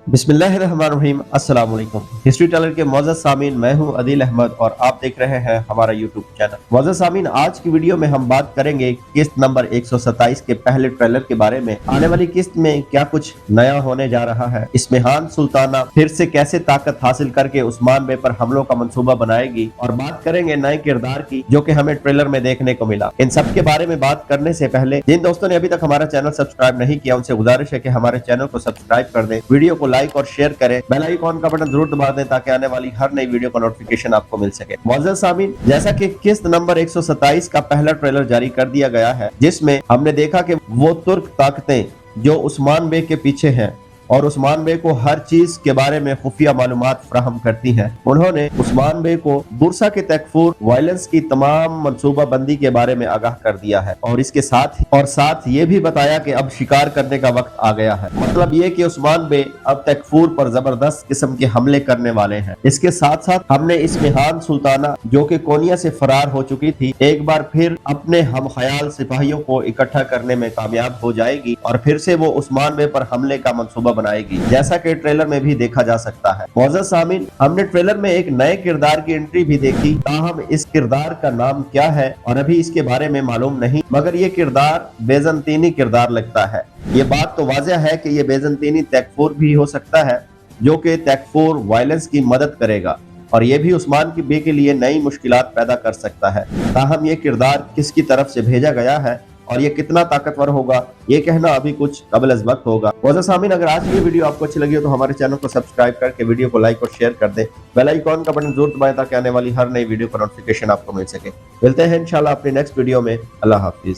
बिस्मिल्लाहिर्रहमानिर्रहीम। अस्सलाम वालेकुम। हिस्ट्री टेलर के मौजूद सामीन, मैं हूं अदील अहमद और आप देख रहे हैं हमारा यूट्यूब चैनल। मौजूद सामीन, आज की वीडियो में हम बात करेंगे किस्त नंबर 127 के पहले ट्रेलर के बारे में। आने वाली किस्त में क्या कुछ नया होने जा रहा है, इस्मिहान सुल्ताना फिर से कैसे ताकत हासिल करके उस्मान बे पर हमलों का मंसूबा बनाएगी, और बात करेंगे नए किरदार की जो कि हमें ट्रेलर में देखने को मिला। इन सब के बारे में बात करने से पहले जिन दोस्तों ने अभी तक हमारा चैनल सब्सक्राइब नहीं किया, उनसे गुजारिश है कि हमारे चैनल को सब्सक्राइब कर दें, वीडियो को लाइक और शेयर करें, बेल आइकॉन का बटन जरूर दबा दें ताकि आने वाली हर नई वीडियो का नोटिफिकेशन आपको मिल सके। मौजूद सामीन, जैसा कि किस्त नंबर 127 का पहला ट्रेलर जारी कर दिया गया है, जिसमें हमने देखा कि वो तुर्क ताकतें जो उस्मान बे के पीछे हैं और उस्मान बे को हर चीज के बारे में खुफिया मालूमात फराहम करती हैं, उन्होंने उस्मान बे को बुरसा के तकफूर वायलेंस की तमाम मंसूबा बंदी के बारे में आगाह कर दिया है और इसके साथ ये भी बताया कि अब शिकार करने का वक्त आ गया है। मतलब ये कि उस्मान बे अब तकफूर पर जबरदस्त किस्म के हमले करने वाले हैं। इसके साथ साथ हमने इस्मिहान सुल्ताना जो कि कोनिया से फरार हो चुकी थी, एक बार फिर अपने हम ख्याल सिपाहियों को इकट्ठा करने में कामयाब हो जाएगी और फिर से वो उस्मान बे पर हमले का मंसूबा बनाएगी, जैसा कि ट्रेलर में भी देखा जा सकता है। मौजूद सामीन, हमने ट्रेलर में एक नए किरदार की एंट्री भी देखी, ताहम इस किरदार का नाम क्या है और अभी इसके बारे में मालूम नहीं, मगर ये किरदार बेजंतीनी किरदार लगता है। ये बात तो वाज़ेह है कि ये बेजंतीनी तकफूर भी हो सकता है जो कि तकफूर वायलेंस की मदद करेगा और ये भी उस्मान की बे के लिए नई मुश्किलात पैदा कर सकता है। ताहम ये किरदार किसकी तरफ से भेजा गया है और ये कितना ताकतवर होगा, ये कहना अभी कुछ कबल अज़ वक्त होगा। मौजूद सामीन, अगर आज की वीडियो आपको अच्छी लगी हो तो हमारे चैनल को सब्सक्राइब करके वीडियो को लाइक और शेयर कर दें, बेल आइकॉन का बटन जरूर दबाएं ताकि आने वाली हर नई वीडियो का नोटिफिकेशन आपको मिल सके। मिलते हैं इंशाल्लाह अपनी नेक्स्ट वीडियो में। अल्लाह हाफिज।